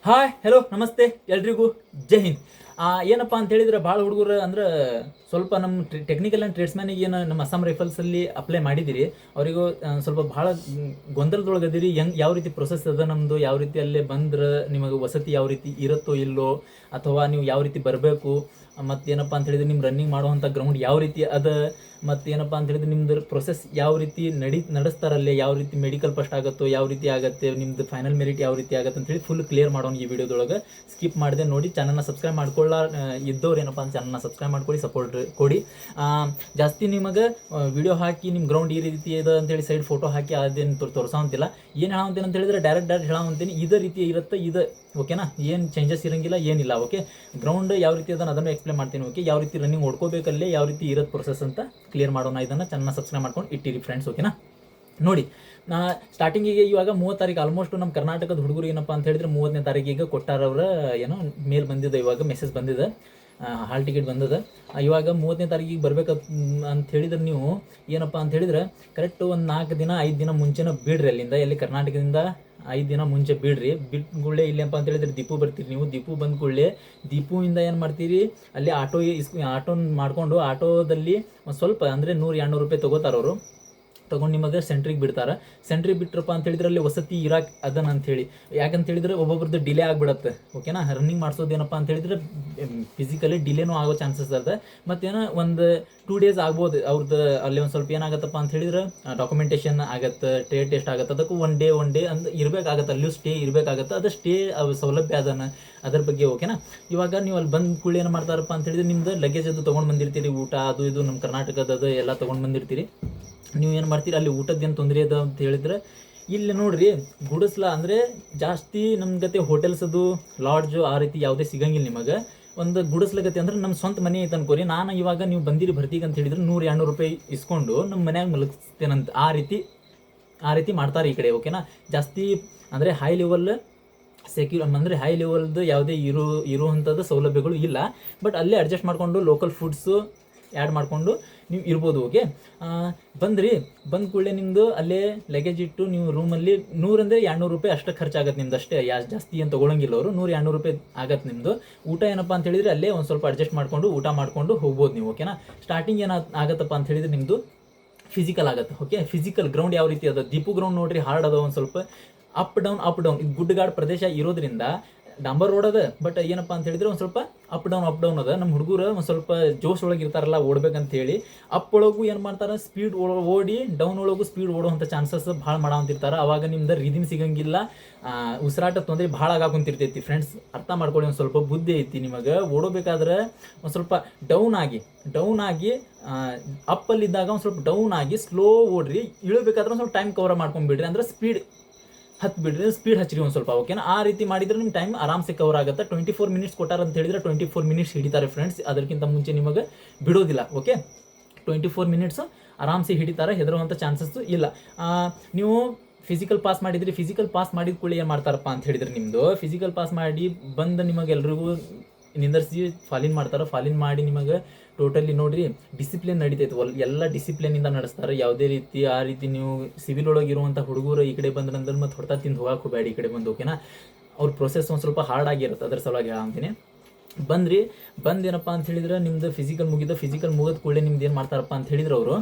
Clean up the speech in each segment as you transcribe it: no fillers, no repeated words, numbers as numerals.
Hi hello ನಮಸ್ತೆ ಎಲ್ರಿಗೂ ಜೈ ಹಿಂದ್. ಏನಪ್ಪ ಅಂತ ಹೇಳಿದ್ರೆ ಭಾಳ ಹುಡುಗರು ಅಂದ್ರೆ ಸ್ವಲ್ಪ ನಮ್ಮ ಟೆಕ್ನಿಕಲ್ ಆ್ಯಂಡ್ ಟ್ರೇಡ್ಸ್ಮ್ಯಾನಿಗೆ ಏನು ನಮ್ಮ ಅಸ್ಸಾಂ ರೈಫಲ್ಸಲ್ಲಿ ಅಪ್ಲೈ ಮಾಡಿದ್ದೀರಿ ಅವರಿಗೂ ಸ್ವಲ್ಪ ಭಾಳ ಗೊಂದಲದೊಳಗದಿರಿ. ಯಾವ ರೀತಿ ಪ್ರೊಸೆಸ್ ಅದ ನಮ್ಮದು, ಯಾವ ರೀತಿ ಅಲ್ಲೇ ಬಂದ್ರೆ ನಿಮಗೆ ವಸತಿ ಯಾವ ರೀತಿ ಇರುತ್ತೋ ಇಲ್ಲೋ, ಅಥವಾ ನೀವು ಯಾವ ರೀತಿ ಬರಬೇಕು, ಮತ್ತೇನಪ್ಪ ಅಂತ ಹೇಳಿದ್ರೆ ನಿಮ್ಮ ರನ್ನಿಂಗ್ ಮಾಡುವಂಥ ಗ್ರೌಂಡ್ ಯಾವ ರೀತಿ ಅದ, ಮತ್ತೇನಪ್ಪ ಅಂತ ಹೇಳಿದ್ರೆ ನಿಮ್ದು ಪ್ರೊಸೆಸ್ ಯಾವ ರೀತಿ ನಡೆಸ್ತಾರಲ್ಲೇ, ಯಾವ ರೀತಿ ಮೆಡಿಕಲ್ ಫಸ್ಟ್ ಆಗುತ್ತೋ, ಯಾವ ರೀತಿ ಆಗುತ್ತೆ ನಿಮ್ದು ಫೈನಲ್ ಮೆರಿಟ್ ಯಾವ ರೀತಿ ಆಗುತ್ತೆ ಅಂತೇಳಿ ಫುಲ್ ಕ್ಲಿಯರ್ ಮಾಡೋಣ ಈ ವಿಡಿಯೋದೊಳಗೆ. ಸ್ಕಿಪ್ ಮಾಡದೆ ನೋಡಿ. ಚಾನಲ್ನ ಸಬ್ಸ್ಕ್ರೈಬ್ ಮಾಡ್ಕೊಳ್ಳ ಇದ್ದವ್ರು ಏನಪ್ಪ ಅಂತ ಚಾನಲ್ನ ಸಬ್ಸ್ಕ್ರೈಬ್ ಮಾಡ್ಕೊಳ್ಳಿ, ಸಪೋರ್ಟ್ ಕೊಡಿ. ಜಾಸ್ತಿ ನಿಮಗೆ ವಿಡಿಯೋ ಹಾಕಿ ನಿಮ್ಮ ಗ್ರೌಂಡ್ ಈ ರೀತಿ ಇದೆ ಅಂತೇಳಿ ಸೈಡ್ ಫೋಟೋ ಹಾಕಿ ಅದೇನು ತೋರಿಸೋಂತಿಲ್ಲ. ಏನು ಹೇಳೋಂತೀನಿ ಅಂತ ಹೇಳಿದ್ರೆ ಡೈರೆಕ್ಟ್ ಹೇಳೋಂತೀನಿ, ಇದೇ ರೀತಿ ಇರುತ್ತೆ ಇದು, ಓಕೆನಾ? ಏನು ಚೇಂಜಸ್ ಇರೋಂಗಿಲ್ಲ, ಏನಿಲ್ಲ. ಓಕೆ, ಗ್ರೌಂಡ್ ಯಾವ ರೀತಿ ಅದನ್ನು ಎಕ್ಸ್ಪ್ಲೇನ್ ಮಾಡ್ತೀನಿ. ಓಕೆ, ಯಾವ ರೀತಿ ರನ್ನಿಂಗ್ ಹೊಡ್ಕೋಬೇಕಲ್ಲೇ, ಯಾವ ರೀತಿ ಇರೋದು ಪ್ರೊಸೆಸ್ ಅಂತ ಕ್ಲಿಯರ್ ಮಾಡೋಣ. ಇದನ್ನು ಚೆನ್ನಾಗಿ ಸಬ್ಸ್ಕ್ರೈಬ್ ಮಾಡ್ಕೊಂಡು ಇಟ್ಟಿರಿ ಫ್ರೆಂಡ್ಸ್, ಓಕೆನಾ? ನೋಡಿ, ಸ್ಟಾರ್ಟಿಂಗಿಗೆ ಇವಾಗ 30 ತಾರೀಕು ಆಲ್ಮೋಸ್ಟ್ ನಮ್ಮ ಕರ್ನಾಟಕದ ಹುಡುಗರು ಏನಪ್ಪ ಅಂತ ಹೇಳಿದ್ರೆ 30ನೇ ತಾರೀಕಿಗೆ ಕೊಟ್ಟಾರವ್ರ ಏನೋ ಮೇಲ್ ಬಂದಿದೆ, ಇವಾಗ ಮೆಸೇಜ್ ಬಂದಿದೆ, ಹಾಲ್ ಟಿಕೆಟ್ ಬಂದಿದೆ. ಇವಾಗ 30ನೇ ತಾರೀಕಿಗೆ ಬರ್ಬೇಕು ಅಂತ ಹೇಳಿದ್ರೆ ನೀವು ಏನಪ್ಪ ಅಂತ ಹೇಳಿದ್ರೆ ಕರೆಕ್ಟ್ ಒಂದು 4 ದಿನ 5 ದಿನ ಮುಂಚೆನೇ ಬಿಡ್ರಿ ಅಲ್ಲಿಂದ. ಎಲ್ಲಿ ಕರ್ನಾಟಕದಿಂದ 5 ದಿನ ಮುಂಚೆ ಬಿಡ್ರಿ. ಬಿಟ್ಗುಳ್ಳೆ ಇಲ್ಲಪ್ಪ ಅಂತ ಹೇಳಿದ್ರೆ ದೀಪು ಬರ್ತೀರಿ ನೀವು. ದೀಪು ಬಂದ ಕೂಡಲೇ ದೀಪುವಿಂದ ಏನು ಮಾಡ್ತೀರಿ, ಅಲ್ಲಿ ಆಟೋ ಮಾಡಿಕೊಂಡು ಆಟೋದಲ್ಲಿ ಒಂದು ಸ್ವಲ್ಪ ಅಂದರೆ 100-200 ರೂಪಾಯಿ ತೊಗೋತಾರೆ ಅವರು. ತೊಗೊಂಡು ನಿಮಗೆ ಸೆಂಟ್ರಿಗೆ ಬಿಡ್ತಾರೆ. ಸೆಂಟ್ರಿಗೆ ಬಿಟ್ರಪ್ಪ ಅಂತ ಹೇಳಿದ್ರೆ ಅಲ್ಲಿ ವಸತಿ ಇರಾಕ್ ಅದನ್ನ ಅಂಥೇಳಿ, ಯಾಕಂತ ಹೇಳಿದ್ರೆ ಒಬ್ಬೊಬ್ರದ್ದು ಡಿಲೇ ಆಗಿಬಿಡತ್ತೆ, ಓಕೆನಾ? ರನ್ನಿಂಗ್ ಮಾಡಿಸೋದೇನಪ್ಪ ಅಂತ ಹೇಳಿದ್ರೆ ಫಿಸಿಕಲಿ ಡಿಲೇನೂ ಆಗೋ ಚಾನ್ಸಸ್ ಅದ. ಮತ್ತೇನೋ ಒಂದು 2 ಡೇಸ್ ಆಗ್ಬೋದು ಅವ್ರದ್ದು. ಅಲ್ಲಿ ಒಂದು ಸ್ವಲ್ಪ ಏನಾಗತ್ತಪ್ಪ ಅಂತ ಹೇಳಿದ್ರೆ ಡಾಕ್ಯುಮೆಂಟೇಷನ್ ಆಗತ್ತೆ, ಟ್ರೇಡ್ ಟೆಸ್ಟ್ ಆಗುತ್ತೆ, ಅದಕ್ಕೂ ಒನ್ ಡೇ ಅಂದ್ರೆ ಇರಬೇಕಾಗತ್ತೆ, ಅಲ್ಲಿಯೂ ಸ್ಟೇ ಇರಬೇಕಾಗತ್ತೆ. ಅದು ಸ್ಟೇ ಸೌಲಭ್ಯ ಅದನ್ನು ಅದ್ರ ಬಗ್ಗೆ, ಓಕೆನಾ? ಇವಾಗ ನೀವು ಅಲ್ಲಿ ಬಂದ ಕೂಡಲೇ ಏನು ಮಾಡ್ತಾರಪ್ಪ ಅಂತ ಹೇಳಿದ್ರೆ ನಿಮ್ದು ಲಗೇಜ್ ಅದು ತೊಗೊಂಡು ಬಂದಿರ್ತೀರಿ, ಊಟ ಅದು ಇದು ನಮ್ಮ ಕರ್ನಾಟಕದ ಎಲ್ಲ ತೊಗೊಂಡು ಬಂದಿರ್ತೀರಿ. ನೀವು ಏನು ಮಾಡ್ತೀರಿ, ಅಲ್ಲಿ ಊಟದ್ದೇನು ತೊಂದರೆ ಅದ ಅಂತ ಹೇಳಿದ್ರೆ ಇಲ್ಲಿ ನೋಡ್ರಿ, ಗುಡಿಸ್ಲ ಅಂದರೆ ಜಾಸ್ತಿ ನಮ್ಮ ಗತೆ ಹೋಟೆಲ್ಸದು ಲಾಡ್ಜು ಆ ರೀತಿ ಯಾವುದೇ ಸಿಗಂಗಿಲ್ಲ ನಿಮಗೆ. ಒಂದು ಗುಡಿಸ್ಲಗತ್ತೆ ಅಂದ್ರೆ ನಮ್ಮ ಸ್ವಂತ ಮನೆ ಐತೆ ಅನ್ಕೋರಿ. ನಾನು ಇವಾಗ ನೀವು ಬಂದಿರಿ ಭರ್ತಿಗೆ ಅಂತ ಹೇಳಿದ್ರೆ 100-200 ರೂಪಾಯಿ ಇಸ್ಕೊಂಡು ನಮ್ಮ ಮನ್ಯಾಗ ಮಲಗಿಸ್ತೇನಂತ ಆ ರೀತಿ ಮಾಡ್ತಾರೆ ಈ ಕಡೆ, ಓಕೆನಾ? ಜಾಸ್ತಿ ಅಂದರೆ ಹೈ ಲೆವೆಲ್ ಅಂದರೆ ಹೈ ಲೆವೆಲ್ದು ಯಾವುದೇ ಇರುವಂಥದ್ದು ಸೌಲಭ್ಯಗಳು ಇಲ್ಲ. ಬಟ್ ಅಲ್ಲೇ ಅಡ್ಜಸ್ಟ್ ಮಾಡಿಕೊಂಡು ಲೋಕಲ್ ಫುಡ್ಸು ಆ್ಯಡ್ ಮಾಡಿಕೊಂಡು ನೀವು ಇರ್ಬೋದು. ಓಕೆ, ಬಂದ ಕೂಡಲೇ ನಿಮ್ಮದು ಅಲ್ಲೇ ಲಗೇಜ್ ಇಟ್ಟು ನೀವು ರೂಮಲ್ಲಿ 100-200 ರೂಪಾಯಿ ಅಷ್ಟೇ ಖರ್ಚಾಗತ್ತೆ ನಿಮ್ದು, ಅಷ್ಟೇ. ಜಾಸ್ತಿ ಏನು ತೊಗೊಳಂಗಿಲ್ಲ ಅವರು. 100-200 ರೂಪಾಯಿ ಆಗತ್ತೆ ನಿಮ್ಮದು. ಊಟ ಏನಪ್ಪ ಅಂತ ಹೇಳಿದ್ರೆ ಅಲ್ಲೇ ಒಂದು ಸ್ವಲ್ಪ ಅಡ್ಜಸ್ಟ್ ಮಾಡಿಕೊಂಡು ಊಟ ಮಾಡಿಕೊಂಡು ಹೋಗ್ಬೋದು ನೀವು, ಓಕೆನಾ? ಸ್ಟಾರ್ಟಿಂಗ್ ಆಗತ್ತಪ್ಪ ಅಂತ ಹೇಳಿದ್ರೆ ನಿಮ್ಮದು ಫಿಸಿಕಲ್ ಆಗುತ್ತೆ. ಓಕೆ, ಫಿಸಿಕಲ್ ಗ್ರೌಂಡ್ ಯಾವ ರೀತಿ ಅದ, ದೀಪು ಗ್ರೌಂಡ್ ನೋಡ್ರಿ, ಹಾರ್ಡ್ ಅದ, ಒಂದು ಸ್ವಲ್ಪ ಅಪ್ ಡೌನ್ ಇದು ಗುಡ್ಡಗಾಡು ಪ್ರದೇಶ ಇರೋದ್ರಿಂದ ಡಾಂಬರ್ ರೋಡ್ ಅದ. ಬಟ್ ಏನಪ್ಪ ಅಂತ ಹೇಳಿದ್ರೆ ಒಂದು ಸ್ವಲ್ಪ ಅಪ್ ಡೌನ್ ಅದ. ನಮ್ಮ ಹುಡುಗರು ಒಂದು ಸ್ವಲ್ಪ ಜೋಶ್ ಒಳಗೆ ಇರ್ತಾರಲ್ಲ ಓಡ್ಬೇಕಂತ ಹೇಳಿ, ಅಪ್ ಒಳಗೂ ಏನು ಮಾಡ್ತಾರೆ, ಸ್ಪೀಡ್ ಓಡಿ ಡೌನ್ ಒಳಗೂ ಸ್ಪೀಡ್ ಓಡುವಂಥ ಚಾನ್ಸಸ್ ಭಾಳ ಮಾಡಂತಿರ್ತಾರೆ. ಅವಾಗ ನಿಮ್ದು ರಿದಿಮ್ ಸಿಗಂಗಿಲ್ಲ, ಉಸಿರಾಟ ತೊಂದರೆ ಭಾಳ ಆಗಾಕೊಂತಿರ್ತೈತಿ ಫ್ರೆಂಡ್ಸ್. ಅರ್ಥ ಮಾಡ್ಕೊಳ್ಳಿ, ಒಂದು ಸ್ವಲ್ಪ ಬುದ್ಧಿ ಐತಿ ನಿಮಗೆ. ಓಡಬೇಕಾದ್ರೆ ಒಂದು ಸ್ವಲ್ಪ ಡೌನ್ ಆಗಿ ಅಪ್ಪಲ್ಲಿದ್ದಾಗ ಒಂದು ಸ್ವಲ್ಪ ಡೌನ್ ಆಗಿ ಸ್ಲೋ ಓಡ್ರಿ. ಇಳಬೇಕಾದ್ರೆ ಒಂದು ಸ್ವಲ್ಪ ಟೈಮ್ ಕವರ್ ಮಾಡ್ಕೊಂಡ್ಬಿಡ್ರಿ, ಅಂದ್ರೆ ಸ್ಪೀಡ್ ಹಚ್ಚಿರಿ ಒಂದು ಸ್ವಲ್ಪ, ಓಕೆನಾ? ಆ ರೀತಿ ಮಾಡಿದ್ರೆ ನಿಮ್ಮ ಟೈಮ್ ಆರಾಮ್ಸೆ ಕವರ್ ಆಗುತ್ತೆ. 24 ಮಿನಿಟ್ಸ್ ಕೊಟ್ಟಾರ ಅಂತ ಹೇಳಿದ್ರೆ 24 ಮಿನಿಟ್ಸ್ ಹಿಡಿತಾರೆ ಫ್ರೆಂಡ್ಸ್. ಅದಕ್ಕಿಂತ ಮುಂಚೆ ನಿಮಗೆ ಬಿಡೋದಿಲ್ಲ. ಓಕೆ, 24 ಮಿನಿಟ್ಸ್ ಆರಾಮ್ಸೆ ಹಿಡಿತಾರೆ, ಹೆದರುವಂಥ ಚಾನ್ಸಸ್ಸು ಇಲ್ಲ. ನೀವು ಫಿಸಿಕಲ್ ಪಾಸ್ ಮಾಡಿದ ಕೂಡಲೇ ಏನು ಮಾಡ್ತಾರಪ್ಪ ಅಂತ ಹೇಳಿದ್ರೆ ನಿಮ್ಮದು ಫಿಸಿಕಲ್ ಪಾಸ್ ಮಾಡಿ ಬಂದು ನಿಮಗೆಲ್ರಿಗೂ ನಿಂದರ್ಸಿ ಫಾಲಿನ್ ಮಾಡ್ತಾರೆ. ಫಾಲಿನ್ ಮಾಡಿ ನಿಮಗೆ ಟೋಟಲಿ ನೋಡ್ರಿ ಡಿಸಿಪ್ಲಿನ್ ನಡೀತೈತೆ, ಎಲ್ಲ ಡಿಸಿಪ್ಲಿನಿಂದ ನಡೆಸ್ತಾರೆ. ಯಾವುದೇ ರೀತಿ ಆ ರೀತಿ ನೀವು ಸಿವಿಲ್ ಒಳಗೆ ಇರುವಂಥ ಹುಡುಗರು ಈ ಕಡೆ ಬಂದ್ರಂದ್ರೆ ಮತ್ತೆ ಹೊಡ್ತಾ ತಿಂದು ಹೋಗಕ್ಕೆ ಹೋಗಬೇಡಿ ಈ ಕಡೆ ಬಂದು, ಓಕೆನಾ? ಅವ್ರ ಪ್ರೊಸೆಸ್ ಒಂದು ಸ್ವಲ್ಪ ಹಾರ್ಡ್ ಆಗಿರುತ್ತೆ, ಅದ್ರ ಸಲುವಾಗಿ ಹೇಳಂತೀನಿ. ಬಂದೇನಪ್ಪ ಅಂತ ಹೇಳಿದ್ರೆ ನಿಮ್ದು ಫಿಸಿಕಲ್ ಮುಗಿದ ಕೂಡಲೇ ನಿಮ್ದು ಏನು ಮಾಡ್ತಾರಪ್ಪ ಅಂತ ಹೇಳಿದ್ರೆ ಅವರು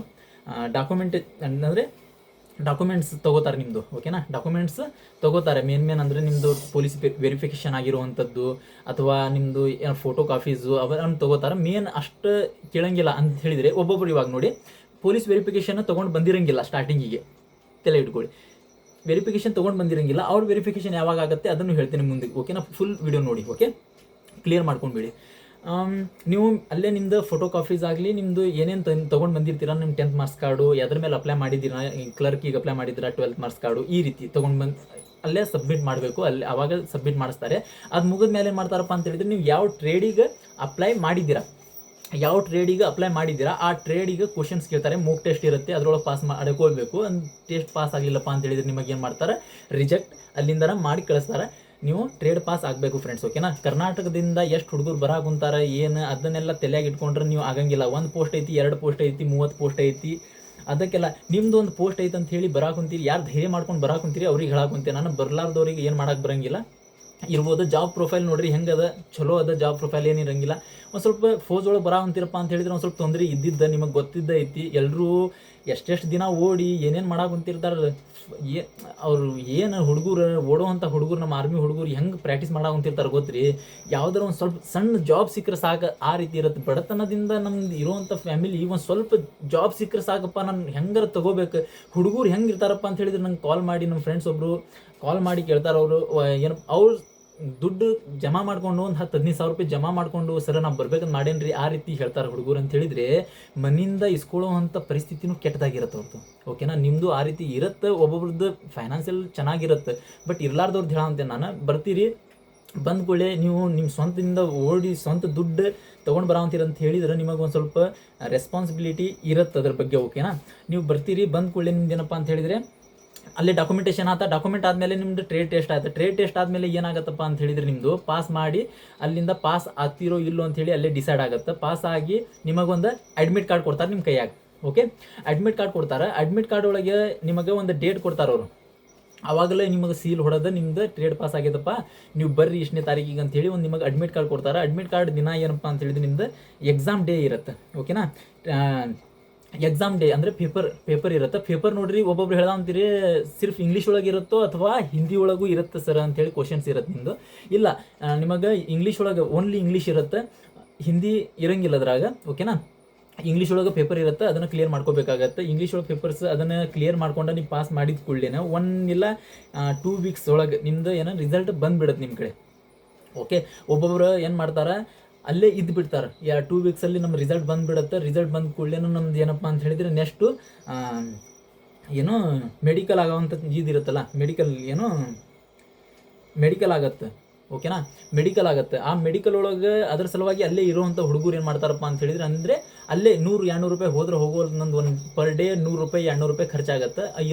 ಡಾಕ್ಯುಮೆಂಟ್ಸ್ ತೊಗೋತಾರೆ ನಿಮ್ಮದು, ಓಕೆನಾ? ಡಾಕ್ಯುಮೆಂಟ್ಸ್ ತೊಗೋತಾರೆ ಮೇನ್ ಅಂದರೆ ನಿಮ್ಮದು ಪೊಲೀಸ್ ವೆರಿಫಿಕೇಷನ್ ಆಗಿರುವಂಥದ್ದು, ಅಥವಾ ನಿಮ್ಮದು ಏನೋ ಫೋಟೋ ಕಾಪೀಸು ಅವನ್ನು ತೊಗೋತಾರೆ. ಮೇನ್ ಅಷ್ಟು ಕೇಳಂಗಿಲ್ಲ ಅಂತ ಹೇಳಿದರೆ ಒಬ್ಬೊಬ್ರು ಇವಾಗ ನೋಡಿ ಪೊಲೀಸ್ ವೆರಿಫಿಕೇಷನ್ ತೊಗೊಂಡು ಬಂದಿರಂಗಿಲ್ಲ. ಸ್ಟಾರ್ಟಿಂಗಿಗೆ ತಲೆ ಇಟ್ಕೊಳ್ಳಿ, ವೆರಿಫಿಕೇಷನ್ ತೊಗೊಂಡು ಬಂದಿರಂಗಿಲ್ಲ. ಅವ್ರ ವೆರಿಫಿಕೇಷನ್ ಯಾವಾಗ ಆಗುತ್ತೆ ಅದನ್ನು ಹೇಳ್ತೀನಿ ಮುಂದೆ, ಓಕೆನಾ? ಫುಲ್ ವಿಡಿಯೋ ನೋಡಿ, ಓಕೆ? ಕ್ಲಿಯರ್ ಮಾಡ್ಕೊಂಡ್ಬಿಡಿ. ನೀವು ಅಲ್ಲೇ ನಿಮ್ಮದು ಫೋಟೋ ಕಾಪೀಸ್ ಆಗಲಿ, ನಿಮ್ಮದು ಏನೇನು ತೊಗೊಂಡು ಬಂದಿರ್ತೀರ, ನಿಮ್ಮ 10th ಮಾರ್ಕ್ಸ್ ಕಾರ್ಡು, ಅದ್ರ ಮೇಲೆ ಅಪ್ಲೈ ಮಾಡಿದ್ದೀರಾ, ಕ್ಲರ್ಕಿಗೆ ಅಪ್ಲೈ ಮಾಡಿದ್ದೀರಾ, 12th ಮಾರ್ಕ್ಸ್ ಕಾರ್ಡು, ಈ ರೀತಿ ತೊಗೊಂಡು ಬಂದು ಅಲ್ಲೇ ಸಬ್ಮಿಟ್ ಮಾಡಬೇಕು. ಅಲ್ಲಿ ಅವಾಗ ಸಬ್ಮಿಟ್ ಮಾಡಿಸ್ತಾರೆ. ಅದು ಮುಗಿದ ಮೇಲೆ ಏನು ಮಾಡ್ತಾರಪ್ಪ ಅಂತ ಹೇಳಿದ್ರೆ ನೀವು ಯಾವ ಟ್ರೇಡಿಗೆ ಅಪ್ಲೈ ಮಾಡಿದ್ದೀರಾ, ಆ ಟ್ರೇಡಿಗೆ ಕ್ವಶನ್ಸ್ ಕೇಳ್ತಾರೆ. ಮೂಕ್ ಟೆಸ್ಟ್ ಇರುತ್ತೆ, ಅದರೊಳಗೆ ಪಾಸ್ ಮಾಡ್ಕೊಳ್ಬೇಕು. ಒಂದು ಟೆಸ್ಟ್ ಪಾಸ್ ಆಗಲಿಲ್ಲಪ್ಪ ಅಂತ ಹೇಳಿದ್ರೆ ನಿಮಗೆ ಏನು ಮಾಡ್ತಾರೆ, ರಿಜೆಕ್ಟ್ ಅಲ್ಲಿಂದ ಮಾಡಿ ಕಳಿಸ್ತಾರೆ. ನೀವು ಟ್ರೇಡ್ ಪಾಸ್ ಆಗಬೇಕು ಫ್ರೆಂಡ್ಸ್, ಓಕೆನಾ? ಕರ್ನಾಟಕದಿಂದ ಎಷ್ಟು ಹುಡುಗರು ಬರಾಕುಂತಾರೆ ಏನು ಅದನ್ನೆಲ್ಲ ತಲೆಯಾಗಿ ಇಟ್ಕೊಂಡ್ರೆ ನೀವು ಆಗಂಗಿಲ್ಲ. 1 ಪೋಸ್ಟ್ ಐತಿ, 2 ಪೋಸ್ಟ್ ಐತಿ, 30 ಪೋಸ್ಟ್ ಐತಿ, ಅದಕ್ಕೆಲ್ಲ ನಿಮ್ದು ಒಂದು ಪೋಸ್ಟ್ ಐತೆ ಅಂತ ಹೇಳಿ ಬರಾಕುಂತೀರಿ. ಯಾರು ಧೈರ್ಯ ಮಾಡ್ಕೊಂಡು ಬರಾಕುಂತೀರಿ ಅವ್ರಿಗೆ ಹೇಳಾಕುಂತೀನಿ ನಾನು. ಬರ್ಲಾರ್ದವ್ರಿಗೆ ಏನು ಮಾಡಕ್ಕೆ ಬರಂಗಿಲ್ಲ. ಇರ್ಬೋದು. ಜಾಬ್ ಪ್ರೊಫೈಲ್ ನೋಡ್ರಿ ಹೆಂಗದ, ಚಲೋ ಅದ. ಜಾಬ್ ಪ್ರೊಫೈಲ್ ಏನಿರಂಗಿಲ್ಲ. ಒಂದು ಸ್ವಲ್ಪ ಫೋಜ್ ಒಳಗೆ ಬರಾವಂತಿರಪ್ಪ ಅಂತ ಹೇಳಿದ್ರೆ ಒಂದು ಸ್ವಲ್ಪ ತೊಂದರೆ ಇದ್ದಿದ್ದ ನಿಮಗೆ ಗೊತ್ತಿದ್ದ ಐತಿ. ಎಲ್ಲರೂ ಎಷ್ಟೆಷ್ಟು ದಿನ ಓಡಿ ಏನೇನು ಮಾಡಾಕುಂತಿರ್ತಾರೆ. ಅವರು ಏನು ಹುಡುಗರು ಓಡುವಂಥ ಹುಡುಗರು, ನಮ್ಮ ಆರ್ಮಿ ಹುಡುಗರು ಹೆಂಗೆ ಪ್ರಾಕ್ಟೀಸ್ ಮಾಡಾಕುಂತಿರ್ತಾರೆ ಗೊತ್ತ್ರಿ. ಯಾವ್ದಾರ ಒಂದು ಸ್ವಲ್ಪ ಸಣ್ಣ ಜಾಬ್ ಸಿಕ್ಕರೆ ಸಾಕು, ಆ ರೀತಿ ಇರುತ್ತೆ. ಬಡತನದಿಂದ ನಮ್ದು ಇರುವಂಥ ಫ್ಯಾಮಿಲಿ ಒಂದು ಸ್ವಲ್ಪ ಜಾಬ್ ಸಿಕ್ಕರೆ ಸಾಕಪ್ಪ, ನಾನು ಹೆಂಗಾರ ತೊಗೋಬೇಕು. ಹುಡುಗರು ಹೆಂಗೆ ಇರ್ತಾರಪ್ಪ ಅಂತ ಹೇಳಿದ್ರೆ ನಂಗೆ ಕಾಲ್ ಮಾಡಿ, ನಮ್ಮ ಫ್ರೆಂಡ್ಸ್ ಒಬ್ಬರು ಕಾಲ್ ಮಾಡಿ ಕೇಳ್ತಾರೆ. ಅವರು ಏನು ಅವ್ರು ದುಡ್ಡು ಜಮಾ ಮಾಡ್ಕೊಂಡು ಒಂದು 10-15 ಸಾವಿರ ರೂಪಾಯಿ ಜಮಾ ಮಾಡಿಕೊಂಡು, ಸರ್ ನಾವು ಬರ್ಬೇಕಂತ ಮಾಡೇನ್ರಿ, ಆ ರೀತಿ ಹೇಳ್ತಾರೆ ಹುಡುಗರು ಅಂತ ಹೇಳಿದರೆ ಮನೆಯಿಂದ ಇಸ್ಕೊಳ್ಳೋವಂಥ ಪರಿಸ್ಥಿತಿನೂ ಕೆಟ್ಟದಾಗಿರುತ್ತೆ ಅವ್ರದ್ದು. ಓಕೆನಾ, ನಿಮ್ಮದು ಆ ರೀತಿ ಇರುತ್ತೆ. ಒಬ್ಬೊಬ್ರದ್ದು ಫೈನಾನ್ಷಿಯಲ್ ಚೆನ್ನಾಗಿರುತ್ತೆ, ಬಟ್ ಇರ್ಲಾರ್ದವ್ರದ್ದು ಹೇಳಂತೆ ನಾನು. ಬರ್ತೀರಿ, ಬಂದ ಕೂಡಲೇ ನೀವು ನಿಮ್ಮ ಸ್ವಂತದಿಂದ ಓಡಿ ಸ್ವಂತ ದುಡ್ಡು ತೊಗೊಂಡು ಬರೋಂತೀರ ಅಂತ ಹೇಳಿದ್ರೆ ನಿಮಗೆ ಒಂದು ಸ್ವಲ್ಪ ರೆಸ್ಪಾನ್ಸಿಬಿಲಿಟಿ ಇರುತ್ತೆ ಅದ್ರ ಬಗ್ಗೆ. ಓಕೆನಾ, ನೀವು ಬರ್ತೀರಿ, ಬಂದ ಕೂಡಲೇ ನಿಮ್ದು ಏನಪ್ಪ ಅಂತ ಹೇಳಿದರೆ ಅಲ್ಲಿ ಡಾಕ್ಯುಮೆಂಟೇಷನ್ ಆತ. ಡಾಕ್ಯುಮೆಂಟ್ ಆದಮೇಲೆ ನಿಮ್ಮದು ಟ್ರೇಡ್ ಟೆಸ್ಟ್ ಆಯ್ತು. ಟ್ರೇಡ್ ಟೆಸ್ಟ್ ಆದಮೇಲೆ ಏನಾಗುತ್ತಪ್ಪ ಅಂತ ಹೇಳಿದ್ರೆ ನಿಮ್ಮದು ಪಾಸ್ ಮಾಡಿ, ಅಲ್ಲಿಂದ ಪಾಸ್ ಆಗ್ತಿರೋ ಇಲ್ಲೋ ಅಂಥೇಳಿ ಅಲ್ಲೇ ಡಿಸೈಡ್ ಆಗುತ್ತೆ. ಪಾಸ್ ಆಗಿ ನಿಮಗೊಂದು ಅಡ್ಮಿಟ್ ಕಾರ್ಡ್ ಕೊಡ್ತಾರೆ ನಿಮ್ಮ ಕೈಯಾಗ. ಓಕೆ, ಅಡ್ಮಿಟ್ ಕಾರ್ಡ್ ಕೊಡ್ತಾರೆ. ಅಡ್ಮಿಟ್ ಕಾರ್ಡ್ ಒಳಗೆ ನಿಮಗೆ ಒಂದು ಡೇಟ್ ಕೊಡ್ತಾರೆ ಅವರು. ಆವಾಗಲೇ ನಿಮಗೆ ಸೀಲ್ ಹೊಡೆದು ನಿಮ್ದು ಟ್ರೇಡ್ ಪಾಸ್ ಆಗ್ಯದಪ್ಪ, ನೀವು ಬರ್ರಿ ಇಷ್ಟನೇ ತಾರೀಕಿಗೆ ಅಂತೇಳಿ ಒಂದು ನಿಮಗೆ ಅಡ್ಮಿಟ್ ಕಾರ್ಡ್ ಕೊಡ್ತಾರೆ. ಅಡ್ಮಿಟ್ ಕಾರ್ಡ್ ದಿನ ಏನಪ್ಪ ಅಂತ ಹೇಳಿದ್ರೆ ನಿಮ್ದು ಎಕ್ಸಾಮ್ ಡೇ ಇರುತ್ತೆ. ಓಕೆನಾ, ಎಕ್ಸಾಮ್ ಡೇ ಅಂದರೆ ಪೇಪರ್ ಇರುತ್ತೆ. ಪೇಪರ್ ನೋಡ್ರಿ, ಒಬ್ಬೊಬ್ರು ಹೇಳ್ದಂತೀರಿ ಸಿರ್ಫ್ ಇಂಗ್ಲೀಷ್ ಒಳಗೆ ಇರುತ್ತೋ ಅಥವಾ ಹಿಂದಿ ಒಳಗೂ ಇರುತ್ತೆ ಸರ್ ಅಂತೇಳಿ ಕ್ವಶನ್ಸ್ ಇರುತ್ತೆ ನಿಮ್ಮದು. ಇಲ್ಲ, ನಿಮಗೆ ಇಂಗ್ಲೀಷ್ ಒಳಗೆ ಓನ್ಲಿ ಇಂಗ್ಲೀಷ್ ಇರುತ್ತೆ, ಹಿಂದಿ ಇರಂಗಿಲ್ಲ ಅದ್ರಾಗ. ಓಕೆನಾ, ಇಂಗ್ಲೀಷ್ ಒಳಗೆ ಪೇಪರ್ ಇರುತ್ತೆ, ಅದನ್ನು ಕ್ಲಿಯರ್ ಮಾಡ್ಕೋಬೇಕಾಗತ್ತೆ. ಇಂಗ್ಲೀಷ್ ಒಳಗೆ ಪೇಪರ್ಸ್ ಅದನ್ನು ಕ್ಲಿಯರ್ ಮಾಡ್ಕೊಂಡು ನೀವು ಪಾಸ್ ಮಾಡಿದ ಕೂಡಲೇ 1 ಇಲ್ಲ 2 ವೀಕ್ಸ್ ಒಳಗೆ ನಿಮ್ಮದು ಏನೋ ರಿಸಲ್ಟ್ ಬಂದುಬಿಡುತ್ತೆ ನಿಮ್ಮ ಕಡೆ. ಓಕೆ, ಒಬ್ಬೊಬ್ರು ಏನು ಮಾಡ್ತಾರೆ, ಅಲ್ಲೇ ಇದ್ದು ಬಿಡ್ತಾರೆ. 2 ವೀಕ್ಸಲ್ಲಿ ನಮ್ಮ ರಿಸಲ್ಟ್ ಬಂದುಬಿಡುತ್ತೆ. ರಿಸಲ್ಟ್ ಬಂದ ಕೂಡಲೇ ನಮ್ದು ಏನಪ್ಪ ಅಂತ ಹೇಳಿದರೆ ನೆಕ್ಸ್ಟು ಏನೋ ಮೆಡಿಕಲ್ ಆಗೋವಂಥದ್ದು ಇದಿರುತ್ತಲ್ಲ, ಮೆಡಿಕಲ್ ಆಗುತ್ತೆ. ಓಕೆನಾ, ಮೆಡಿಕಲ್ ಆಗುತ್ತೆ. ಆ ಮೆಡಿಕಲ್ ಒಳಗೆ ಅದ್ರ ಸಲುವಾಗಿ ಅಲ್ಲೇ ಇರುವಂಥ ಹುಡುಗರು ಏನು ಮಾಡ್ತಾರಪ್ಪ ಅಂತ ಹೇಳಿದ್ರೆ, ಅಂದರೆ ಅಲ್ಲೇ 100-200 ರೂಪಾಯಿ ಹೋದ್ರೆ ಹೋಗೋದು. ನಂದು ಒಂದು ಪರ್ ಡೇ 100 ರೂಪಾಯಿ 200 ರೂಪಾಯಿ ಖರ್ಚಾಗುತ್ತೆ.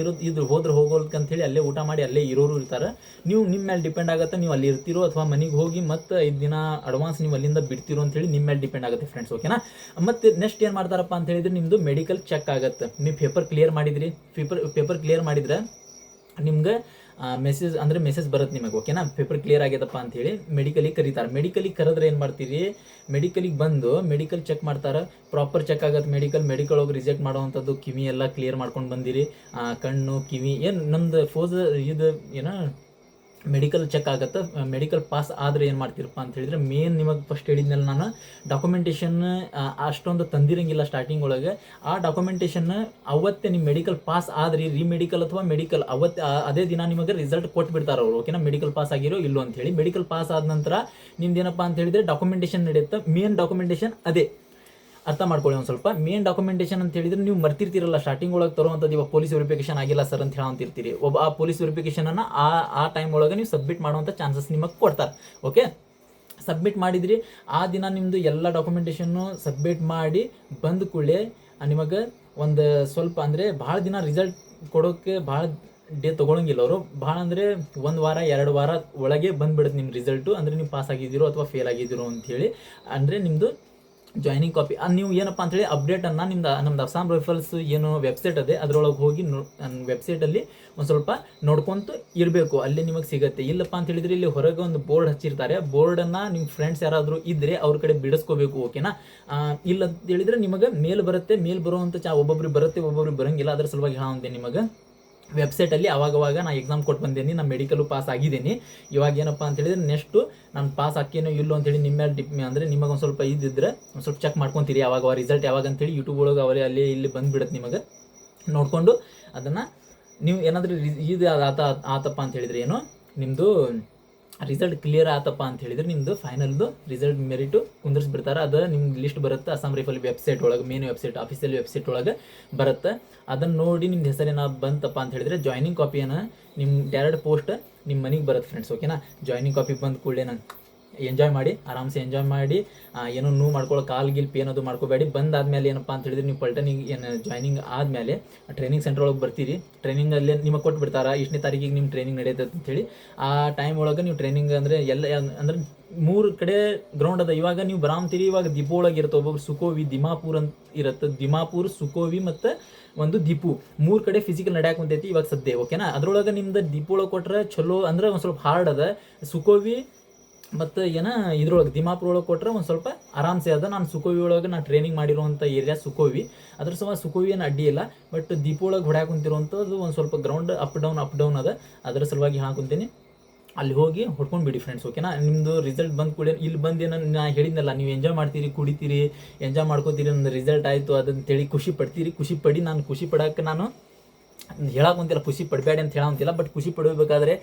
ಇದು ಹೋದ್ರೆ ಹೋಗೋಲ್ಕ ಅಂತೇಳಿ ಅಲ್ಲೇ ಊಟ ಮಾಡಿ ಅಲ್ಲೇ ಇರೋರು ಇರ್ತಾರೆ. ನೀವು ನಿಮ್ಮ ಮೇಲೆ ಡಿಪೆಂಡ್ ಆಗುತ್ತೆ, ನೀವು ಅಲ್ಲಿ ಇರ್ತಿರೋ ಅಥವಾ ಮನೆಗೆ ಹೋಗಿ ಮತ್ತು 5 ದಿನ ಅಡ್ವಾನ್ಸ್ ನೀವು ಅಲ್ಲಿಂದ ಬಿಡ್ತಿರೋ ಅಂತೇಳಿ ನಿಮ್ಮ ಮೇಲೆ ಡಿಪೆಂಡ್ ಆಗುತ್ತೆ ಫ್ರೆಂಡ್ಸ್. ಓಕೆನಾ, ಮತ್ತು ನೆಕ್ಸ್ಟ್ ಏನು ಮಾಡ್ತಾರಪ್ಪ ಅಂತ ಹೇಳಿದ್ರೆ ನಿಮ್ಮದು ಮೆಡಿಕಲ್ ಚೆಕ್ ಆಗುತ್ತೆ. ನೀವು ಪೇಪರ್ ಕ್ಲಿಯರ್ ಮಾಡಿದ್ರಿ, ಪೇಪರ್ ಕ್ಲಿಯರ್ ಮಾಡಿದ್ರೆ ನಿಮ್ಗೆ ಮೆಸೇಜ್ ಬರುತ್ತೆ ನಿಮಗೆ. ಓಕೆನಾ, ಪೇಪರ್ ಕ್ಲಿಯರ್ ಆಗ್ಯದಪ್ಪ ಅಂಥೇಳಿ ಮೆಡಿಕಲಿಗೆ ಕರೀತಾರೆ. ಮೆಡಿಕಲಿಗೆ ಕರೆದ್ರೆ ಏನು ಮಾಡ್ತೀರಿ, ಮೆಡಿಕಲಿಗೆ ಬಂದು ಮೆಡಿಕಲ್ ಚೆಕ್ ಮಾಡ್ತಾರೆ. ಪ್ರಾಪರ್ ಚೆಕ್ ಆಗುತ್ತೆ ಮೆಡಿಕಲ್ ಹೋಗಿ ರಿಜೆಕ್ಟ್ ಮಾಡೋವಂಥದ್ದು. ಕಿವಿ ಎಲ್ಲ ಕ್ಲಿಯರ್ ಮಾಡ್ಕೊಂಡು ಬಂದಿರಿ, ಕಣ್ಣು ಕಿವಿ ಏನು ನಮ್ದು ಇದು ಏನೋ ಮೆಡಿಕಲ್ ಚೆಕ್ ಆಗುತ್ತೆ. ಮೆಡಿಕಲ್ ಪಾಸ್ ಆದರೆ ಏನು ಮಾಡ್ತೀರಪ್ಪ ಅಂತ ಹೇಳಿದ್ರೆ, ಮೇನ್ ನಿಮಗೆ ಫಸ್ಟ್ ಹೇಳಿದ್ಮೇಲೆ ನಾನು ಡಾಕ್ಯುಮೆಂಟೇಷನ್ ಅಷ್ಟೊಂದು ತಂದಿರಂಗಿಲ್ಲ ಸ್ಟಾರ್ಟಿಂಗ್ ಒಳಗೆ. ಆ ಡಾಕ್ಯುಮೆಂಟೇಷನ್ ಅವತ್ತೇ ನಿಮ್ಮ ಮೆಡಿಕಲ್ ಪಾಸ್ ಆದ್ರಿ, ಮೆಡಿಕಲ್ ಅವತ್ತೇ ಅದೇ ದಿನ ನಿಮಗೆ ರಿಸಲ್ಟ್ ಕೊಟ್ಬಿಡ್ತಾರೆ ಅವರು. ಓಕೆನಾ, ಮೆಡಿಕಲ್ ಪಾಸ್ ಆಗಿರೋ ಇಲ್ಲೋ ಅಂತೇಳಿ. ಮೆಡಿಕಲ್ ಪಾಸ್ ಆದ ನಂತರ ನಿಮ್ದು ಏನಪ್ಪ ಅಂತ ಹೇಳಿದ್ರೆ ಡಾಕ್ಯುಮೆಂಟೇಷನ್ ನಡೆಯುತ್ತೆ. ಮೇನ್ ಡಾಕ್ಯುಮೆಂಟೇಷನ್ ಅದೇ ಅರ್ಥ ಮಾಡ್ಕೊಳ್ಳಿ ಒಂದು ಸ್ವಲ್ಪ. ಮೇನ್ ಡಾಕ್ಯುಮೆಂಟೇಷನ್ ಅಂತ ಹೇಳಿದ್ರೆ ನೀವು ಮರ್ತಿರ್ತಿರಲ್ಲ, ಸ್ಟಾರ್ಟಿಂಗ್ ಒಳಗೆ ತರುವಂಥದ್ದು. ಇವಾಗ ಪೊಲೀಸ್ ವೆರಿಫಿಕೇಶನ್ ಆಗಿಲ್ಲ ಸರ್ ಅಂತ ಹೇಳಂತಿರ್ತೀರಿ. ಆ ಪೊಲೀಸ್ ವೆರಿಫಿಕೇಶನನ್ನು ಆ ಟೈಮ್ ಒಳಗೆ ನೀವು ಸಬ್ಮಿಟ್ ಮಾಡುವಂಥ ಚಾನ್ಸಸ್ ನಿಮಗೆ ಕೊಡ್ತಾರೆ. ಓಕೆ, ಸಬ್ಮಿಟ್ ಮಾಡಿದ್ರಿ, ಆ ದಿನ ನಿಮ್ಮದು ಎಲ್ಲ ಡಾಕ್ಯುಮೆಂಟೇಷನ್ನು ಸಬ್ಮಿಟ್ ಮಾಡಿ ಬಂದ ಕೂಡಲೇ ನಿಮಗೆ ಒಂದು ಸ್ವಲ್ಪ ಅಂದರೆ ಭಾಳ ದಿನ ರಿಸಲ್ಟ್ ಕೊಡೋಕ್ಕೆ ಭಾಳ ಡೇ ತೊಗೊಳಂಗಿಲ್ಲ ಅವರು. ಭಾಳ ಅಂದರೆ 1 ವಾರ 2 ವಾರ ಒಳಗೆ ಬಂದುಬಿಡುತ್ತೆ ನಿಮ್ಮ ರಿಸಲ್ಟು. ಅಂದರೆ ನೀವು ಪಾಸ್ ಆಗಿದ್ದೀರೋ ಅಥವಾ ಫೇಲ್ ಆಗಿದ್ದೀರೋ ಅಂಥೇಳಿ. ಅಂದರೆ ನಿಮ್ಮದು ಜಾಯ್ನಿಂಗ್ ಕಾಪಿ ನೀವು ಏನಪ್ಪ ಅಂತೇಳಿ ಅಪ್ಡೇಟನ್ನು ನಮ್ದು ಅಸ್ಸಾಂ ರೈಫಲ್ಸ್ ಏನು ವೆಬ್ಸೈಟ್ ಅದೇ ಅದರೊಳಗೆ ಹೋಗಿ ವೆಬ್ಸೈಟಲ್ಲಿ ಒಂದು ಸ್ವಲ್ಪ ನೋಡ್ಕೊತ ಇರಬೇಕು, ಅಲ್ಲಿ ನಿಮಗೆ ಸಿಗುತ್ತೆ. ಇಲ್ಲಪ್ಪ ಅಂತ ಹೇಳಿದ್ರೆ ಇಲ್ಲಿ ಹೊರಗೆ ಒಂದು ಬೋರ್ಡ್ ಹಚ್ಚಿರ್ತಾರೆ. ಬೋರ್ಡನ್ನು ನಿಮ್ಮ ಫ್ರೆಂಡ್ಸ್ ಯಾರಾದರೂ ಇದ್ದರೆ ಅವ್ರ ಕಡೆ ಬಿಡಿಸ್ಕೋಬೇಕು. ಓಕೆನಾ, ಇಲ್ಲ ಅಂತ ಹೇಳಿದರೆ ನಿಮಗೆ ಮೇಲ್ ಬರುತ್ತೆ. ಮೇಲ್ ಬರುವಂಥ ಒಬ್ಬೊಬ್ರಿಗೆ ಬರುತ್ತೆ, ಒಬ್ಬೊಬ್ರಿಗೆ ಬರೋಂಗಿಲ್ಲ. ಅದರ ಸಲುವಾಗಿ ಹೇಳಂತೆ ನಿಮಗೆ ವೆಬ್ಸೈಟಲ್ಲಿ ಆವಾಗವಾಗ ನಾನು ಎಕ್ಸಾಮ್ ಕೊಟ್ಟು ಬಂದೇನಿ, ನಾನು ಮೆಡಿಕಲು ಪಾಸ್ ಆಗಿದ್ದೀನಿ. ಇವಾಗ ಏನಪ್ಪ ಅಂತ ಹೇಳಿದ್ರೆ ನೆಕ್ಸ್ಟು ನಾನು ಪಾಸ್ ಹಾಕೇನೋ ಇಲ್ಲೋ ಅಂತೇಳಿ ನಿಮ್ಮ ಮೇಲೆ ಅಂದರೆ ನಿಮಗೆ ಒಂದು ಸ್ವಲ್ಪ ಇದ್ದಿದ್ರೆ ಒಂದು ಸ್ವಲ್ಪ ಚೆಕ್ ಮಾಡ್ಕೊತೀರಿ ಆವಾಗ ರಿಸಲ್ಟ್ ಯಾವಾಗ ಅಂತೇಳಿ. ಯೂಟ್ಯೂಬ್ ಒಳಗೆ ಅವರೇ ಅಲ್ಲಿ ಇಲ್ಲಿ ಬಂದುಬಿಡುತ್ತೆ. ನಿಮಗೆ ನೋಡಿಕೊಂಡು ಅದನ್ನು ನೀವು ಏನಾದರೂ ಇದು ಆತಪ್ಪ ಅಂತ ಹೇಳಿದ್ರೆ ಏನು ನಿಮ್ಮದು ರಿಸಲ್ಟ್ ಕ್ಲಿಯರ್ ಆತಪ್ಪ ಅಂತ ಹೇಳಿದ್ರೆ ನಿಮ್ಮದು ಫೈನಲ್ದು ರಿಸಲ್ಟ್ ಮೆರಿಟು ಕುಂದಿರಿಸ್ಬಿಡ್ತಾರೆ. ಅದು ನಿಮ್ಗೆ ಲಿಸ್ಟ್ ಬರುತ್ತೆ ಅಸ್ಸಾಂ ರೈಫಲ್ ವೆಬ್ಸೈಟ್ ಒಳಗೆ, ಮೇನ್ ವೆಬ್ಸೈಟ್ ಆಫೀಸಿಯಲ್ ವೆಬ್ಸೈಟ್ ಒಳಗೆ ಬರುತ್ತೆ. ಅದನ್ನು ನೋಡಿ ನಿಮ್ದು ಹೆಸರೇನ ಬಂತಪ್ಪ ಅಂತ ಹೇಳಿದ್ರೆ ಜಾಯ್ನಿಂಗ್ ಕಾಪಿಯನ್ನು ನಿಮ್ಮ ಡೈರೆಕ್ಟ್ ಪೋಸ್ಟ್ ನಿಮ್ಮ ಮನೆಗೆ ಬರುತ್ತೆ ಫ್ರೆಂಡ್ಸ್. ಓಕೆನಾ, ಜಾಯ್ನಿಂಗ್ ಕಾಪಿ ಬಂದ ಕೂಡಲೇ ನಾನು ಎಂಜಾಯ್ ಮಾಡಿ, ಆರಾಮ್ಸೆ ಎಂಜಾಯ್ ಮಾಡಿ. ಏನೋ ನೋವು ಮಾಡ್ಕೊಳ್ಳೋ ಕಾಲು ಗಿಲ್ ಪೇನ್ ಅದು ಮಾಡ್ಕೋಬೇಡಿ. ಬಂದಾದ್ಮೇಲೆ ಏನಪ್ಪ ಅಂತ ಹೇಳಿದ್ರೆ ನೀವು ಪಲ್ಟನಿಗೆ ಏನು ಜಾಯ್ನಿಂಗ್ ಆದಮೇಲೆ ಟ್ರೈನಿಂಗ್ ಸೆಂಟರ್ ಒಳಗೆ ಬರ್ತೀರಿ. ಟ್ರೈನಿಂಗಲ್ಲೇ ನಿಮಗೆ ಕೊಟ್ಟು ಬಿಡ್ತಾರೆ, ಇಷ್ಟನೇ ತಾರೀಕಿಗೆ ನಿಮ್ಮ ಟ್ರೈನಿಂಗ್ ನಡೆಯುತ್ತೆ ಅಂತೇಳಿ. ಆ ಟೈಮ್ ಒಳಗೆ ನೀವು ಟ್ರೈನಿಂಗ್ ಅಂದರೆ ಎಲ್ಲ ಅಂದ್ರೆ 3 ಕಡೆ ಗ್ರೌಂಡ್ ಅದ. ಇವಾಗ ನೀವು ಬರಾಮ್ತೀರಿ, ಇವಾಗ ದಿಪು ಒಳಗೆ ಇರುತ್ತೆ. ಒಬ್ಬೊಬ್ರು ಸುಕೋವಿ, ದಿಮಾಪುರ್ ಅಂತ ಇರುತ್ತೆ. ದಿಮಾಪುರ್, ಸುಕೋವಿ ಮತ್ತು ಒಂದು ದಿಪು 3 ಕಡೆ ಫಿಸಿಕಲ್ ನಡೆಯಾಕ ಕುಂತೈತಿ ಇವಾಗ ಸದ್ಯ. ಓಕೆನಾ? ಅದ್ರೊಳಗೆ ನಿಮ್ದು ದಿಪು ಒಳಗೆ ಕೊಟ್ರೆ ಚಲೋ, ಅಂದ್ರೆ ಒಂದು ಸ್ವಲ್ಪ ಹಾರ್ಡ್ ಅದ. ಸುಕೋವಿ ಮತ್ತು ಇದ್ರೊಳಗೆ ದಿಮಾಪುರ ಒಳಗೆ ಕೊಟ್ಟರೆ ಒಂದು ಸ್ವಲ್ಪ ಆರಾಮ್ಸೆ ಅದ. ನಾನು ಸುಕೋವಿ ಒಳಗೆ ನಾನು ಟ್ರೈನಿಂಗ್ ಮಾಡಿರುವಂಥ ಏರಿಯಾ ಸುಕೋವಿ. ಅದ್ರ ಸಲುವಾಗಿ ಸುಕೋವಿ ಏನು ಅಡ್ಡಿ ಇಲ್ಲ. ಬಟ್ ದೀಪ ಒಳಗೆ ಹೊಡ್ಯಾಕ ಕುಂತಿರುವಂಥದ್ದು ಒಂದು ಸ್ವಲ್ಪ ಗ್ರೌಂಡ್ ಅಪ್ ಡೌನ್ ಅದ. ಅದ್ರ ಸಲುವಾಗಿ ಹಾಕುಂತೀನಿ, ಅಲ್ಲಿ ಹೋಗಿ ಹೊಡ್ಕೊಂಡು ಬಿಡಿ ಫ್ರೆಂಡ್ಸ್. ಓಕೆನಾ? ನಿಮ್ಮದು ರಿಸಲ್ಟ್ ಬಂದು ಕೂಡ ಇಲ್ಲಿ ಬಂದೇನೋ ನಾ ಹೇಳಿದ್ನಲ್ಲ, ನೀವು ಎಂಜಾಯ್ ಮಾಡ್ತೀರಿ, ಕುಡಿತೀರಿ, ಎಂಜಾಯ್ ಮಾಡ್ಕೋತೀರಿ, ನನ್ನ ರಿಸಲ್ಟ್ ಆಯಿತು ಅದಂತೇಳಿ ಖುಷಿ ಪಡ್ತೀರಿ. ಖುಷಿ ಪಡಿ. ನಾನು ಖುಷಿ ಪಡೋಕ್ಕೆ ನಾನು ಹೇಳಕ್ಕಂತಿಲ್ಲ, ಖುಷಿ ಪಡಬೇಡಿ ಅಂತ ಹೇಳಂತಿಲ್ಲ. ಬಟ್ ಖುಷಿ ಪಡಬೇಕಾದ್ರೆ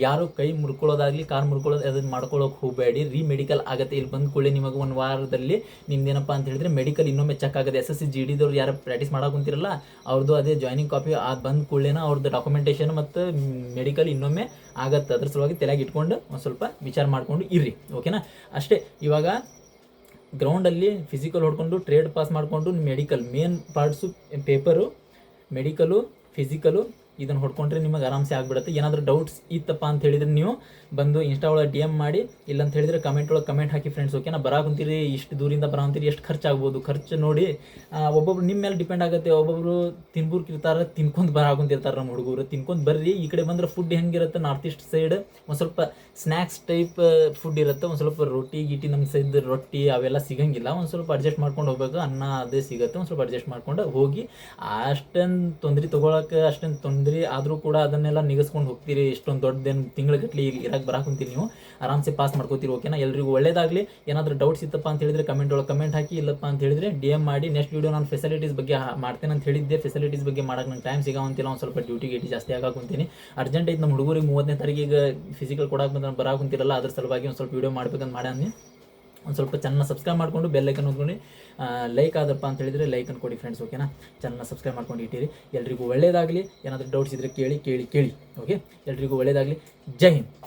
ಯಾರು ಕೈ ಮುರ್ಕೊಳ್ಳೋದಾಗಲಿ ಕಾರ್ ಮುರ್ಕೊಳ್ಳೋದು ಅದನ್ನು ಮಾಡ್ಕೊಳ್ಳೋಕೆ ಹೋಗಬೇಡಿ. ಮೆಡಿಕಲ್ ಆಗುತ್ತೆ. ಇಲ್ಲಿ ಬಂದ ಕೂಡಲೇ ನಿಮಗೆ 1 ವಾರದಲ್ಲಿ ನಿಮ್ದೇನಪ್ಪ ಅಂತ ಹೇಳಿದ್ರೆ ಮೆಡಿಕಲ್ ಇನ್ನೊಮ್ಮೆ ಚೆಕ್ ಆಗುತ್ತೆ. SSC GD ದವ್ರು ಯಾರು ಪ್ರಾಕ್ಟೀಸ್ ಮಾಡಕ್ಕಂತಿರಲ್ಲ ಅವ್ರದ್ದು ಅದೇ ಜಾಯ್ನಿಂಗ್ ಕಾಪಿ ಅದು ಬಂದ ಕೂಡಲೇನ ಅವ್ರದ್ದು ಡಾಕ್ಯುಮೆಂಟೇಷನ್ ಮತ್ತು ಮೆಡಿಕಲ್ ಇನ್ನೊಮ್ಮೆ ಆಗುತ್ತೆ. ಅದ್ರ ಸಲುವಾಗಿ ತಲೆಗೆ ಇಟ್ಕೊಂಡು ಒಂದು ಸ್ವಲ್ಪ ವಿಚಾರ ಮಾಡಿಕೊಂಡು ಇರ್ರಿ. ಓಕೆನಾ? ಅಷ್ಟೇ. ಇವಾಗ ಗ್ರೌಂಡಲ್ಲಿ ಫಿಸಿಕಲ್ ಹೊಡ್ಕೊಂಡು ಟ್ರೇಡ್ ಪಾಸ್ ಮಾಡಿಕೊಂಡು medical main parts paper, medical, physical ಇದನ್ನು ಹೊಡ್ಕೊಂಡ್ರೆ ನಿಮಗೆ ಆರಾಮ್ಸೆ ಆಗಿಬಿಡುತ್ತೆ. ಏನಾದರೂ ಡೌಟ್ಸ್ ಇತ್ತಪ್ಪ ಅಂತ ಹೇಳಿದ್ರೆ ನೀವು ಬಂದು ಇನ್ಸ್ಟಾ ಒಳಗೆ DM ಮಾಡಿ, ಇಲ್ಲ ಅಂತ ಹೇಳಿದ್ರೆ ಕಮೆಂಟ್ ಒಳಗೆ ಕಮೆಂಟ್ ಹಾಕಿ ಫ್ರೆಂಡ್ಸ್. ಓಕೆನಾ? ಬರಾಕುಂತೀರಿ, ಇಷ್ಟು ದೂರಿಂದ ಬರಾಕಂತೀರಿ, ಎಷ್ಟು ಖರ್ಚಾಗ್ಬೋದು, ಖರ್ಚು ನೋಡಿ ಒಬ್ಬೊಬ್ರು ನಿಮ್ಮ ಮೇಲೆ ಡಿಪೆಂಡ್ ಆಗುತ್ತೆ. ಒಬ್ಬೊಬ್ರು ತಿನ್ಬೂರ್ಕಿರ್ತಾರೆ, ತಿನ್ಕೊಂಡು ಬರಾಕುಂತಿರ್ತಾರೆ. ನಮ್ಮ ಹುಡುಗರು ತಿನ್ಕೊಂಡು ಬರ್ರಿ. ಈ ಕಡೆ ಬಂದ್ರೆ ಫುಡ್ ಹೆಂಗಿರುತ್ತೆ, ನಾರ್ತ್ ಈಸ್ಟ್ ಸೈಡ್ ಒಂದು ಸ್ವಲ್ಪ ಸ್ನ್ಯಾಕ್ಸ್ ಟೈಪ್ ಫುಡ್ ಇರುತ್ತೆ. ಒಂದು ಸ್ವಲ್ಪ ರೊಟ್ಟಿ ಗೀಟಿ ನಮ್ಮ ಸೈಡ್ ರೊಟ್ಟಿ ಅವೆಲ್ಲ ಸಿಗಂಗಿಲ್ಲ. ಒಂದು ಸ್ವಲ್ಪ ಅಡ್ಜಸ್ಟ್ ಮಾಡ್ಕೊಂಡು ಹೋಗ್ಬೇಕು. ಅನ್ನ ಅದೇ ಸಿಗುತ್ತೆ, ಒಂದು ಸ್ವಲ್ಪ ಅಡ್ಜಸ್ಟ್ ಮಾಡ್ಕೊಂಡು ಹೋಗಿ. ಅಷ್ಟೊಂದು ತೊಂದರೆ ತೊಗೊಳಕ್ಕೆ ಅಷ್ಟೊಂದು ತೊಂದರೆ ಆದರೂ ಕೂಡ ಅದನ್ನೆಲ್ಲ ನಿಗಿಸ್ಕೊಂಡು ಹೋಗ್ತೀರಿ. ಇಷ್ಟೊಂದು ದೊಡ್ಡದೇನು ತಿಂಗಳ ಇರಕ್ಕೆ ಬರಾಕುಂತೀರಿ, ನೀವು ಆರಾಮ್ಸೆ ಪಾಸ್ ಮಾಡ್ಕೋತೀರಿ. ಓಕೆನಾ? ಎಲ್ರಿಗೂ ಒಳ್ಳೇದಾಗಲಿ. ಏನಾದರೂ ಡೌಟ್ಸ್ ಇತ್ತಪ್ಪ ಅಂತ ಹೇಳಿದ್ರೆ ಕಮೆಂಟ್ ಒಳಗೆ ಕಮೆಂಟ್ ಹಾಕಿ, ಇಲ್ಲಪ್ಪ ಅಂತ ಹೇಳಿದ್ರೆ DM ಮಾಡಿ. ನೆಕ್ಸ್ಟ್ ವೀಡಿಯೋ ನಾನು ಫೆಸಿಲಿಟೀಸ್ ಬಗ್ಗೆ ಮಾಡ್ತೇನೆ ಅಂತ ಹೇಳಿದ್ದೆ. ಫೆಸಿಲಿಟೀಸ್ ಬಗ್ಗೆ ಮಾಡೋಕೆ ನಂಗೆ ಟೈಮ್ ಸಿಗೋಂತಿಲ್ಲ. ಒಂದು ಸ್ವಲ್ಪ ಡ್ಯೂಟಿ ಜಾಸ್ತಿ ಆಗಾಕುಂತೀನಿ. ಅರ್ಜೆಂಟ್ ಐತೆ ನಮ್ಮ ಹುಡುಗರಿಗೆ 30ನೇ ತಾರೀಕಿಗೆ ಫಿಸಿಕಲ್ ಕೊಡಕ್ಕೆ ಬಂದು ಬರಾಕುಂತಿರಲ್ಲ. ಅದ್ರ ಸಲುವಾಗಿ ಒಂದು ಸ್ವಲ್ಪ ವೀಡಿಯೋ ಮಾಡ್ಬೇಕಂತ ಮಾಡ್ಯಾನಿ. ಒಂದು ಸ್ವಲ್ಪ ಚಾನಲ್ನ ಸಬ್ಸ್ಕ್ರೈಬ್ ಮಾಡಿಕೊಂಡು ಬೆಲ್ ಐಕನ್ ಹೊತ್ಕೊಂಡು ಲೈಕ್ ಆದಪ್ಪ ಅಂತ ಹೇಳಿದರೆ ಲೈಕನ್ನು ಕೊಡಿ ಫ್ರೆಂಡ್ಸ್. ಓಕೆನಾ? ಚಾನಲ್ನ ಸಬ್ಸ್ಕ್ರೈಬ್ ಮಾಡ್ಕೊಂಡು ಇಟ್ಟಿರಿ. ಎಲ್ರಿಗೂ ಒಳ್ಳೇದಾಗಲಿ. ಏನಾದರೂ ಡೌಟ್ಸ್ ಇದ್ದರೆ ಕೇಳಿ. ಓಕೆ? ಎಲ್ರಿಗೂ ಒಳ್ಳೇದಾಗಲಿ. ಜೈ ಹಿಂದ್.